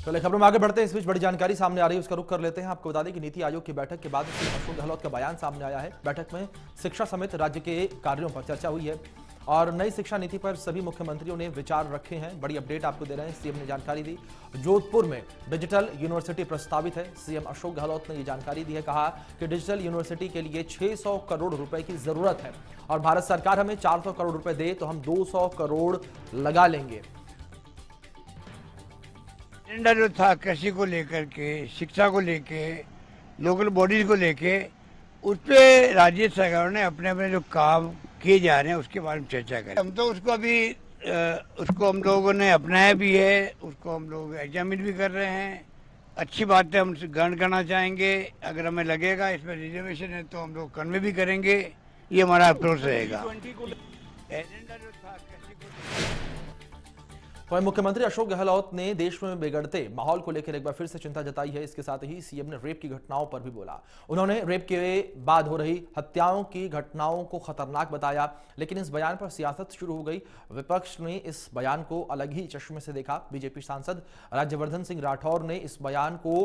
चलिए खबरों में आगे बढ़ते हैं। इस बीच बड़ी जानकारी सामने आ रही है, उसका रुख कर लेते हैं। आपको बता दें कि नीति आयोग की बैठक के बाद अशोक गहलोत का बयान सामने आया है। बैठक में शिक्षा समेत राज्य के कार्यों पर चर्चा हुई है और नई शिक्षा नीति पर सभी मुख्यमंत्रियों ने विचार रखे हैं। बड़ी अपडेट आपको दे रहे हैं। सीएम ने जानकारी दी, जोधपुर में डिजिटल यूनिवर्सिटी प्रस्तावित है। सीएम अशोक गहलोत ने ये जानकारी दी है, कहा कि डिजिटल यूनिवर्सिटी के लिए 600 करोड़ रुपए की जरूरत है और भारत सरकार हमें 400 करोड़ रुपए दे तो हम 200 करोड़ लगा लेंगे। एजेंडा जो था कृषि को लेकर के, शिक्षा को लेके, लोकल बॉडीज को लेके, उस पर राज्य सरकारों ने अपने अपने जो काम किए जा रहे हैं उसके बारे में चर्चा करें। हम तो उसको अभी उसको हम लोगों ने अपनाया भी है, उसको हम लोग एग्जामिन भी कर रहे हैं। अच्छी बात है, हम ग्रहण करना चाहेंगे। अगर हमें लगेगा इसमें रिजर्वेशन है तो हम लोग कन्वे भी करेंगे। ये हमारा अप्रोच रहेगा। एजेंडा जो था कृषि को वहीं मुख्यमंत्री अशोक गहलोत ने देश में बिगड़ते माहौल को लेकर एक बार फिर से चिंता जताई है। इसके साथ ही सीएम ने रेप की घटनाओं पर भी बोला। उन्होंने रेप के बाद हो रही हत्याओं की घटनाओं को खतरनाक बताया, लेकिन इस बयान पर सियासत शुरू हो गई। विपक्ष ने इस बयान को अलग ही चश्मे से देखा। बीजेपी सांसद राज्यवर्धन सिंह राठौर ने इस बयान को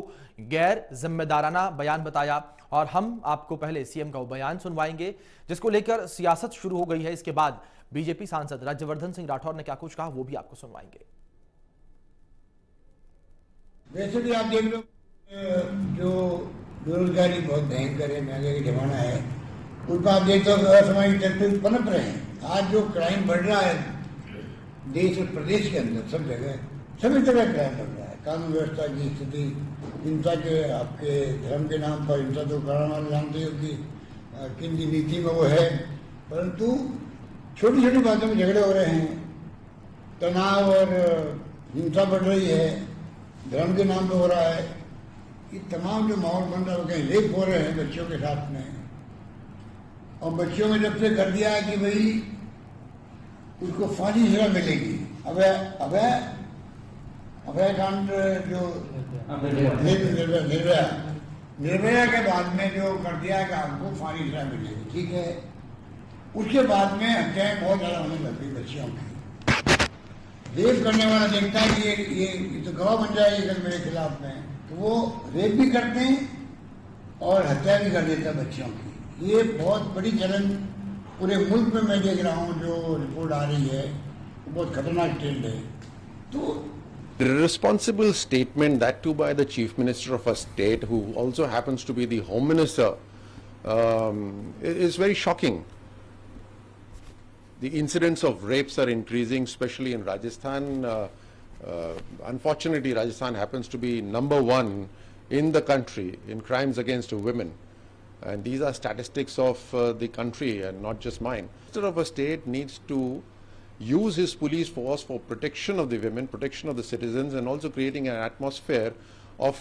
गैर जिम्मेदाराना बयान बताया और हम आपको पहले सीएम का वो बयान सुनवाएंगे जिसको लेकर सियासत शुरू हो गई है। इसके बाद बीजेपी सांसद राज्यवर्धन सिंह राठौर ने क्या कुछ कहा वो भी आपको सुनवाएंगे। वैसे भी आप देख लो, जो बेरोजगारी बहुत भयंकर है, महंगाई का जमाना है, उस पर आप देखते हो असामाजिक तत्व पनप रहे हैं। आज जो क्राइम बढ़ रहा है देश और प्रदेश के अंदर, सब जगह सभी तरह क्राइम बढ़ रहा है। कानून व्यवस्था की स्थिति, हिंसा के, आपके धर्म के नाम पर हिंसा तो कराना जानते हो कि किन की नीति में वो है, परंतु छोटी छोटी बातों में झगड़े हो रहे हैं, तनाव और हिंसा बढ़ रही है, धर्म के नाम पे हो रहा है। ये तमाम जो माहौल बन रहा है, कहीं रेप हो रहे हैं बच्चों के साथ में, और बच्चों में जब से कर दिया है कि भाई उसको फांसी सजा मिलेगी। अभय कांड जो निर्भया के बाद में जो कर दिया है कि आपको फांसी सजा मिलेगी, ठीक है। उसके बाद में हत्याएं बहुत ज्यादा होने लग गई बच्चियों की। रेप करने वाला देखता है कि ये तो गवाह बन जाएगी अगर मेरे खिलाफ में, तो वो रेप भी करते हैं और हत्या भी कर देता है बच्चियों की। ये बहुत बड़ी चलन पूरे मुल्क में मैं देख रहा हूँ। जो रिपोर्ट आ रही है वो बहुत खतरनाक ट्रेंड है। तो irresponsible statement, that too by the chief minister of a state who also happens to be the home minister, is very shocking. The incidents of rapes are increasing, especially in Rajasthan. Unfortunately, Rajasthan happens to be #1 in the country in crimes against women. And these are statistics of the country and not just mine. The minister of a state needs to use his police force for protection of the women, protection of the citizens, and also creating an atmosphere of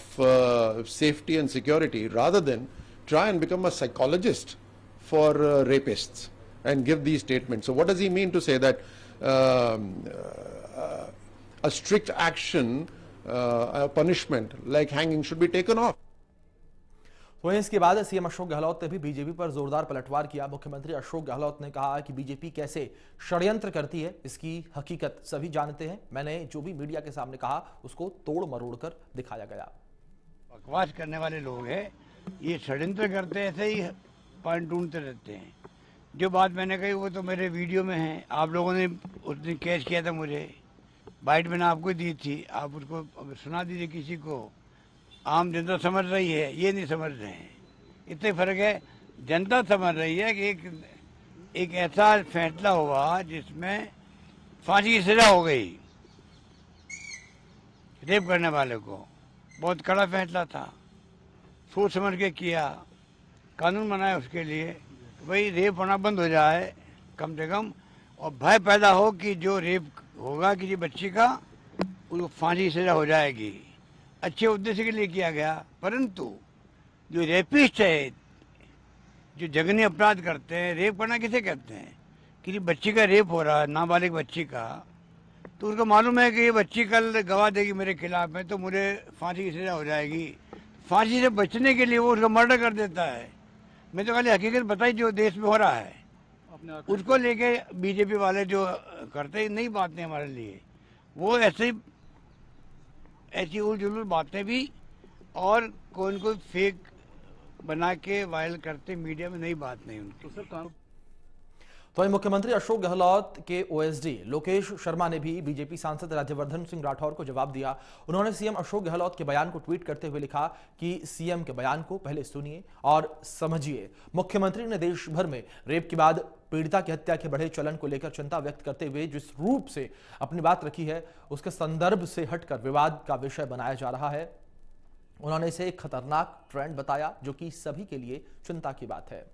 safety and security, rather than try and become a psychologist for rapists and give these statements. So what does he mean to say that a strict action, a punishment like hanging should be taken off? वहीं इसके बाद CM Ashok Gehlot ने भी BJP पर जोरदार पलटवार किया। मुख्यमंत्री अशोक गहलोत ने कहा कि बीजेपी कैसे षड्यंत्र करती है इसकी हकीकत सभी जानते हैं। मैंने जो भी मीडिया के सामने कहा उसको तोड़ मरोड़ कर दिखाया गया। बकवास करने वाले लोग हैं, ये षड्यंत्र करते हैं, ऐसे ही पॉइंट ढूंढते रहते हैं। जो बात मैंने कही वो तो मेरे वीडियो में है, आप लोगों ने उस दिन कैच किया था मुझे, बाइट मैंने आपको दी थी, आप उसको सुना दीजिए किसी को। आम जनता समझ रही है, ये नहीं समझ रहे हैं। इतने फर्क है। जनता समझ रही है कि एक ऐसा फैसला हुआ जिसमें फांसी की सजा हो गई रेप करने वाले को। बहुत कड़ा फैसला था, सोच समझ के किया, कानून बनाया उसके लिए, भाई रेप होना बंद हो जाए कम से कम, और भय पैदा हो कि जो रेप होगा किसी बच्ची का उसको फांसी की सजा हो जाएगी। अच्छे उद्देश्य के लिए किया गया, परंतु जो रेपिस्ट है, जो जघन्य अपराध करते हैं, रेप करना किसे कहते हैं? किसी बच्ची का रेप हो रहा है, नाबालिग बच्ची का, तो उसको मालूम है कि ये बच्ची कल गवाह देगी मेरे खिलाफ में तो मुझे फांसी की सजा हो जाएगी। फांसी से बचने के लिए वो उसका मर्डर कर देता है। मैं तो खाली हकीकत बताई जो देश में हो रहा है, उसको लेके बीजेपी वाले जो करते नई बात नहीं हमारे लिए, वो ऐसे ही ऐसी उलझुल बातें भी और कोई न कोई फेक बना के वायरल करते मीडिया में, नई बात नहीं उनकी। तो वहीं मुख्यमंत्री अशोक गहलोत के ओएसडी लोकेश शर्मा ने भी बीजेपी सांसद राज्यवर्धन सिंह राठौर को जवाब दिया। उन्होंने सीएम अशोक गहलोत के बयान को ट्वीट करते हुए लिखा कि सीएम के बयान को पहले सुनिए और समझिए। मुख्यमंत्री ने देश भर में रेप के बाद पीड़िता की हत्या के बढ़े चलन को लेकर चिंता व्यक्त करते हुए जिस रूप से अपनी बात रखी है उसके संदर्भ से हटकर विवाद का विषय बनाया जा रहा है। उन्होंने इसे एक खतरनाक ट्रेंड बताया जो कि सभी के लिए चिंता की बात है।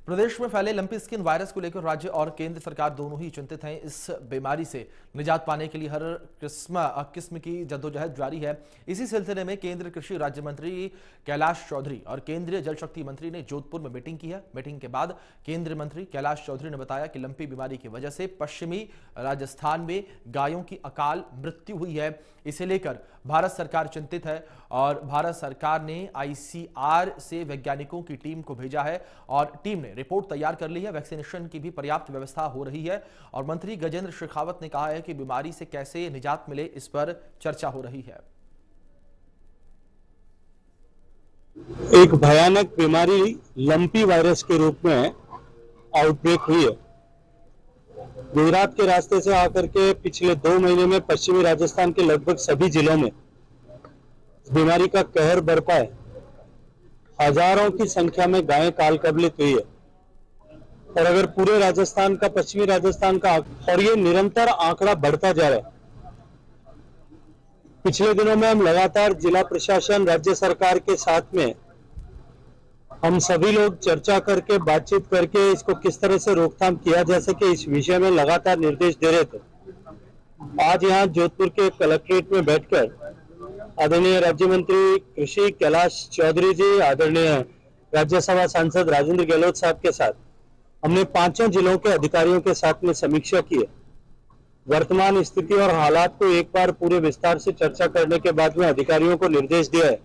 प्रदेश में फैले लंपी स्किन वायरस को लेकर राज्य और केंद्र सरकार दोनों ही चिंतित हैं। इस बीमारी से निजात पाने के लिए हर किस्म की जद्दोजहद जारी है। इसी सिलसिले में केंद्रीय कृषि राज्य मंत्री कैलाश चौधरी और केंद्रीय जल शक्ति मंत्री ने जोधपुर में मीटिंग की है। मीटिंग के बाद केंद्रीय मंत्री कैलाश चौधरी ने बताया कि लंपी बीमारी की वजह से पश्चिमी राजस्थान में गायों की अकाल मृत्यु हुई है। इसे लेकर भारत सरकार चिंतित है और भारत सरकार ने आईसीआर से वैज्ञानिकों की टीम को भेजा है और टीम ने रिपोर्ट तैयार कर ली है। वैक्सीनेशन की भी पर्याप्त व्यवस्था हो रही है और मंत्री गजेंद्र शेखावत ने कहा है कि बीमारी से कैसे निजात मिले इस पर चर्चा हो रही है। एक भयानक बीमारी लंपी वायरस के रूप में आउटब्रेक हुई है। गुजरात के रास्ते से आकर के पिछले 2 महीने में पश्चिमी राजस्थान के लगभग सभी जिलों में बीमारी का कहर बरपा है। हजारों की संख्या में गायें काल कबलित हुई है और अगर पूरे राजस्थान का, पश्चिमी राजस्थान का, और ये निरंतर आंकड़ा बढ़ता जा रहा है। पिछले दिनों में हम लगातार जिला प्रशासन, राज्य सरकार के साथ में हम सभी लोग चर्चा करके, बातचीत करके इसको किस तरह से रोकथाम किया जा सके इस विषय में लगातार निर्देश दे रहे थे। आज यहाँ जोधपुर के कलेक्ट्रेट में बैठकर आदरणीय राज्य मंत्री कृषि कैलाश चौधरी जी, आदरणीय राज्यसभा सांसद राजेंद्र गहलोत साहब के साथ हमने 5 जिलों के अधिकारियों के साथ में समीक्षा की है। वर्तमान स्थिति और हालात को एक बार पूरे विस्तार से चर्चा करने के बाद में अधिकारियों को निर्देश दिया है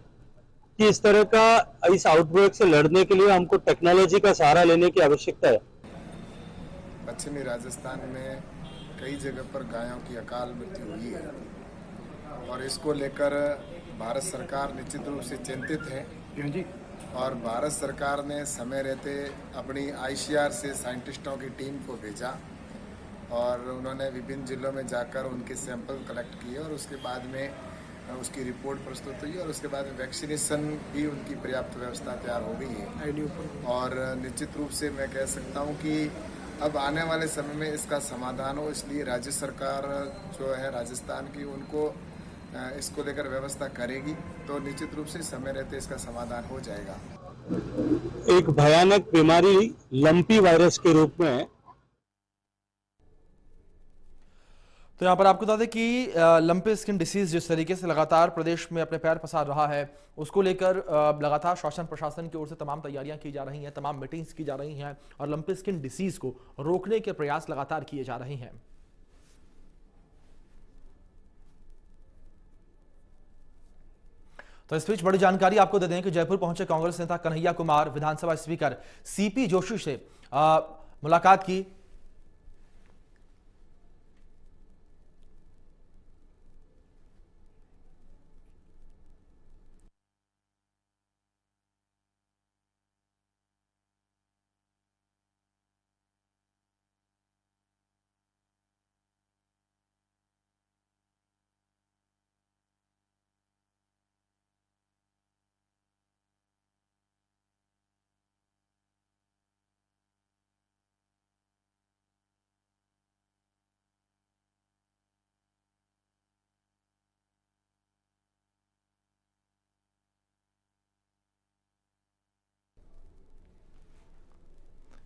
कि इस तरह का, इस आउटब्रेक से लड़ने के लिए हमको टेक्नोलॉजी का सहारा लेने की आवश्यकता है। पश्चिमी राजस्थान में कई जगह पर गायों की अकाल मृत्यु हुई है और इसको लेकर भारत सरकार निश्चित रूप से चिंतित है और भारत सरकार ने समय रहते अपनी आईसीआर से साइंटिस्टों की टीम को भेजा और उन्होंने विभिन्न जिलों में जाकर उनके सैंपल कलेक्ट किए और उसके बाद में उसकी रिपोर्ट प्रस्तुत हुई और उसके बाद में वैक्सीनेशन भी उनकी पर्याप्त व्यवस्था तैयार हो गई है और निश्चित रूप से मैं कह सकता हूं कि अब आने वाले समय में इसका समाधान हो, इसलिए राज्य सरकार जो है राजस्थान की, उनको इसको लेकर व्यवस्था करेगी तो निश्चित रूप से समय रहते इसका समाधान हो जाएगा। एक भयानक बीमारी लंपी वायरस के रूप में। तो यहाँ पर आपको बता दें कि लंपी स्किन डिसीज जिस तरीके से लगातार प्रदेश में अपने पैर पसार रहा है उसको लेकर लगातार शासन प्रशासन की ओर से तमाम तैयारियां की जा रही हैं, तमाम मीटिंग्स की जा रही हैं और लंपी स्किन डिसीज को रोकने के प्रयास लगातार किए जा रहे हैं। तो इस बीच बड़ी जानकारी आपको दे दें कि जयपुर पहुंचे कांग्रेस नेता कन्हैया कुमार विधानसभा स्पीकर सीपी जोशी से मुलाकात की।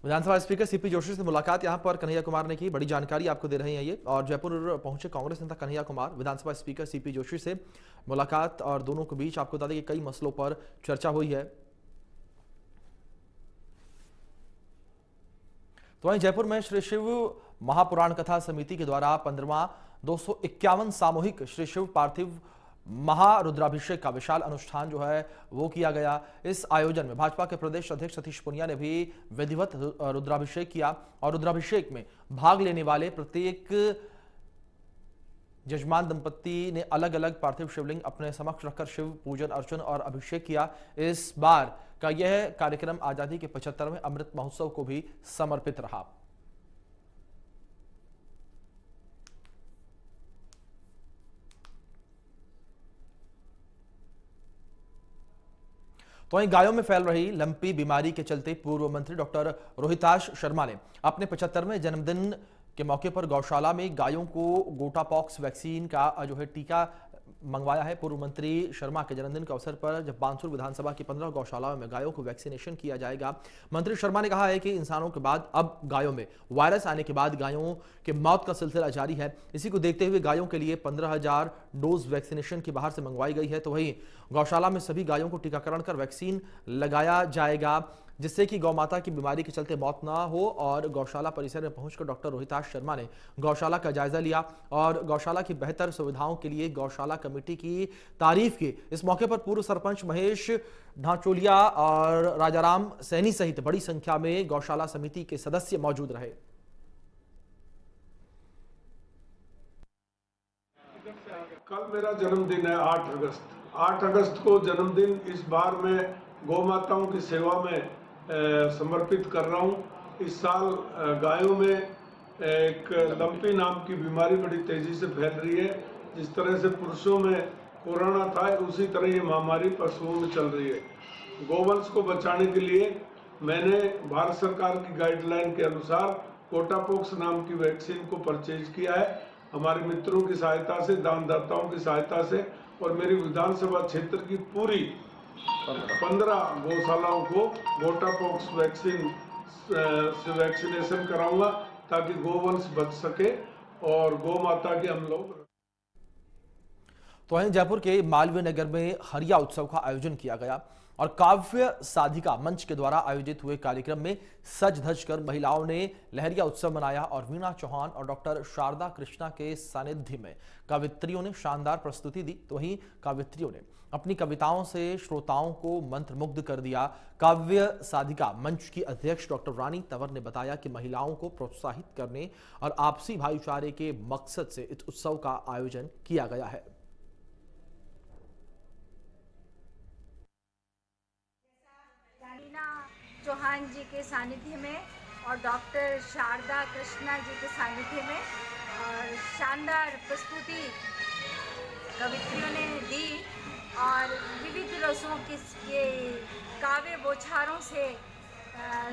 विधानसभा स्पीकर सीपी जोशी से मुलाकात यहां पर कन्हैया कुमार ने की। बड़ी जानकारी आपको दे रहे हैं ये। और जयपुर पहुंचे कांग्रेस नेता कन्हैया कुमार विधानसभा स्पीकर सीपी जोशी से मुलाकात और दोनों के बीच आपको बता दें कि कई मसलों पर चर्चा हुई है। तो वहीं जयपुर में श्री शिव महापुराण कथा समिति के द्वारा 15वां 251 सामूहिक श्री शिव पार्थिव महारुद्राभिषेक का विशाल अनुष्ठान जो है वो किया गया। इस आयोजन में भाजपा के प्रदेश अध्यक्ष सतीश पुनिया ने भी विधिवत रुद्राभिषेक किया और रुद्राभिषेक में भाग लेने वाले प्रत्येक जजमान दंपत्ति ने अलग अलग पार्थिव शिवलिंग अपने समक्ष रखकर शिव पूजन अर्चन और अभिषेक किया। इस बार का यह कार्यक्रम आजादी के 75वें अमृत महोत्सव को भी समर्पित रहा। तो वहीं गायों में फैल रही लंपी बीमारी के चलते पूर्व मंत्री डॉक्टर रोहिताश शर्मा ने अपने 75वें जन्मदिन के मौके पर गौशाला में गायों को गोटापॉक्स वैक्सीन का जो है टीका मंगवाया है। पूर्व मंत्री शर्मा के जन्मदिन के अवसर पर जब बानसूर विधानसभा की 15 गौशालाओं में गायों को वैक्सीनेशन किया जाएगा, मंत्री शर्मा ने कहा है कि इंसानों के बाद अब गायों में वायरस आने के बाद गायों के मौत का सिलसिला जारी है। इसी को देखते हुए गायों के लिए 15,000 डोज वैक्सीनेशन की बाहर से मंगवाई गई है। तो वहीं गौशाला में सभी गायों को टीकाकरण कर वैक्सीन लगाया जाएगा, जिससे कि गौ माता की बीमारी के चलते मौत ना हो। और गौशाला परिसर में पहुंचकर डॉक्टर रोहिताश शर्मा ने गौशाला का जायजा लिया और गौशाला की बेहतर सुविधाओं के लिए गौशाला कमेटी की तारीफ की। इस मौके पर पूर्व सरपंच महेश ढांचोलिया और राजाराम सैनी सहित बड़ी संख्या में गौशाला समिति के सदस्य मौजूद रहे। कल मेरा जन्मदिन है 8 अगस्त। 8 अगस्त को जन्मदिन इस बार मैं गौ माताओं की सेवा में समर्पित कर रहा हूं। इस साल गायों में एक लंपी नाम की बीमारी बड़ी तेजी से फैल रही है। जिस तरह से पुरुषों में कोरोना था, उसी तरह ये महामारी पशुओं में चल रही है। गोवंश को बचाने के लिए मैंने भारत सरकार की गाइडलाइन के अनुसार कोटापॉक्स नाम की वैक्सीन को परचेज किया है, हमारे मित्रों की सहायता से, दानदाताओं की सहायता से। और मेरी विधानसभा क्षेत्र की पूरी 15 गौशालाओं को गोटापॉक्स वैक्सीन से वैक्सीनेशन कराऊंगा ताकि गोवंश बच सके और गौ माता के हम लोग। तो वहीं जयपुर के मालवीय नगर में हरिया उत्सव का आयोजन किया गया और काव्य साधिका मंच के द्वारा आयोजित हुए कार्यक्रम में सज धज कर महिलाओं ने लहरिया उत्सव मनाया और वीणा चौहान और डॉक्टर शारदा कृष्णा के सानिध्य में कवित्रियों ने शानदार प्रस्तुति दी। तो वहीं कवित्रियों ने अपनी कविताओं से श्रोताओं को मंत्रमुग्ध कर दिया। काव्य साधिका मंच की अध्यक्ष डॉक्टर रानी तंवर ने बताया कि महिलाओं को प्रोत्साहित करने और आपसी भाईचारे के मकसद से इस उत्सव का आयोजन किया गया है। चौहान जी के सानिध्य में और डॉक्टर शारदा कृष्णा जी के सानिध्य में और शानदार प्रस्तुति कवित्रियों ने दी और विविध रसों के काव्य बौछारों से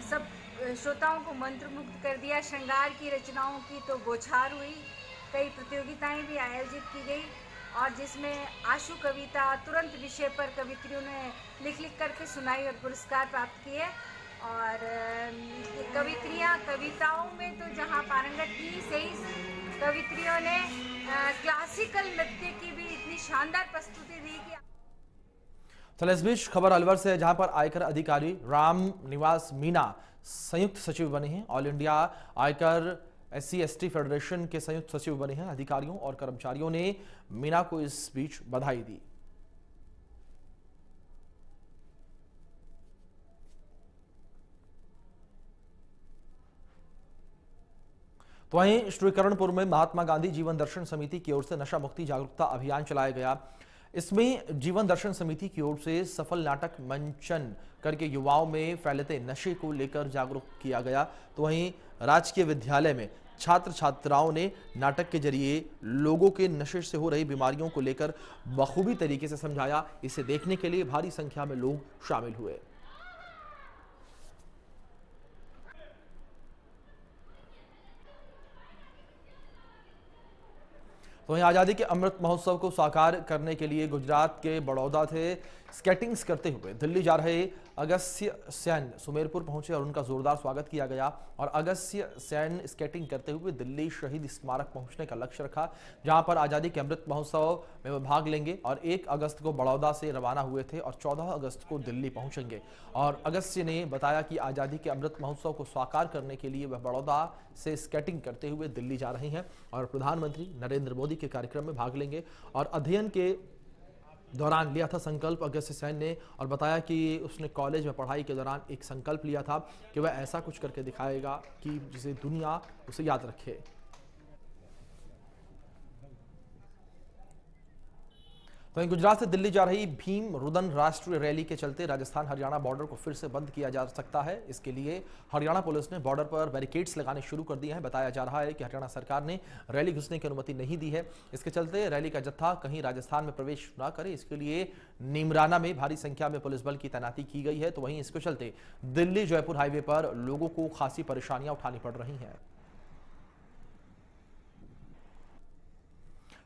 सब श्रोताओं को मंत्रमुग्ध कर दिया। श्रृंगार की रचनाओं की तो बौछार हुई। कई प्रतियोगिताएं भी आयोजित की गई और जिसमें आशु कविता तुरंत विषय पर कवित्रियों ने लिख करके सुनाई और पुरस्कार प्राप्त किए। और कवित्रियाँ कविताओं में तो जहाँ पारंगत थी, सही कवित्रियों ने क्लासिकल नृत्य की भी इतनी शानदार प्रस्तुति दी कि। चलो इस बीच खबर अलवर से, जहां पर आयकर अधिकारी राम निवास मीना संयुक्त सचिव बने हैं। ऑल इंडिया आयकर SC/ST फेडरेशन के संयुक्त सचिव बने हैं। अधिकारियों और कर्मचारियों ने मीना को इस बीच बधाई दी। तो वहीं श्रीकरणपुर में महात्मा गांधी जीवन दर्शन समिति की ओर से नशा मुक्ति जागरूकता अभियान चलाया गया। इसमें जीवन दर्शन समिति की ओर से सफल नाटक मंचन करके युवाओं में फैलते नशे को लेकर जागरूक किया गया। तो वहीं राजकीय विद्यालय में छात्र छात्राओं ने नाटक के जरिए लोगों के नशे से हो रही बीमारियों को लेकर बखूबी तरीके से समझाया। इसे देखने के लिए भारी संख्या में लोग शामिल हुए। तो वहीं आजादी के अमृत महोत्सव को साकार करने के लिए गुजरात के बड़ौदा से स्केटिंग्स करते हुए दिल्ली जा रहे अगस्त्य सेन सुमेरपुर पहुंचे और उनका जोरदार स्वागत किया गया। और अगस्त्य सेन स्केटिंग करते हुए दिल्ली शहीद स्मारक पहुंचने का लक्ष्य रखा, जहां पर आजादी के अमृत महोत्सव में वे भाग लेंगे। और 1 अगस्त को बड़ौदा से रवाना हुए थे और 14 अगस्त को दिल्ली पहुंचेंगे। और अगस्त्य ने बताया कि आजादी के अमृत महोत्सव को साकार करने के लिए वह बड़ौदा से स्केटिंग करते हुए दिल्ली जा रहे हैं और प्रधानमंत्री नरेंद्र मोदी के कार्यक्रम में भाग लेंगे और अध्ययन के दौरान लिया था संकल्प अगस्त सैन ने और बताया कि उसने कॉलेज में पढ़ाई के दौरान एक संकल्प लिया था कि वह ऐसा कुछ करके दिखाएगा कि जिसे दुनिया उसे याद रखे। वहीं गुजरात से दिल्ली जा रही भीम रुदन राष्ट्रीय रैली के चलते राजस्थान हरियाणा बॉर्डर को फिर से बंद किया जा सकता है। इसके लिए हरियाणा पुलिस ने बॉर्डर पर बैरिकेड्स लगाने शुरू कर दिए हैं। बताया जा रहा है कि हरियाणा सरकार ने रैली घुसने की अनुमति नहीं दी है। इसके चलते रैली का जत्था कहीं राजस्थान में प्रवेश न करे, इसके लिए नीमराना में भारी संख्या में पुलिस बल की तैनाती की गई है। तो वहीं इसके चलते दिल्ली जयपुर हाईवे पर लोगों को खासी परेशानियां उठानी पड़ रही हैं।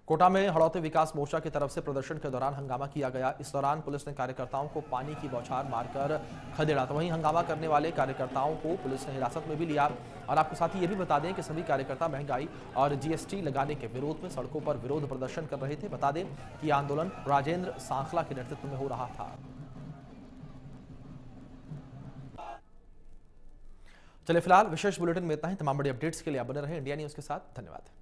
कोटा में हड़ौती विकास मोर्चा की तरफ से प्रदर्शन के दौरान हंगामा किया गया। इस दौरान पुलिस ने कार्यकर्ताओं को पानी की बौछार मारकर खदेड़ा। तो वहीं हंगामा करने वाले कार्यकर्ताओं को पुलिस ने हिरासत में भी लिया। और आपको साथ ही ये भी बता दें कि सभी कार्यकर्ता महंगाई और जीएसटी लगाने के विरोध में सड़कों पर विरोध प्रदर्शन कर रहे थे। बता दें कि आंदोलन राजेंद्र सांखला के नेतृत्व में हो रहा था। चलिए फिलहाल विशेष बुलेटिन में इतना ही। तमाम बड़ी अपडेट्स के लिए आप बने रहें इंडिया न्यूज के साथ। धन्यवाद।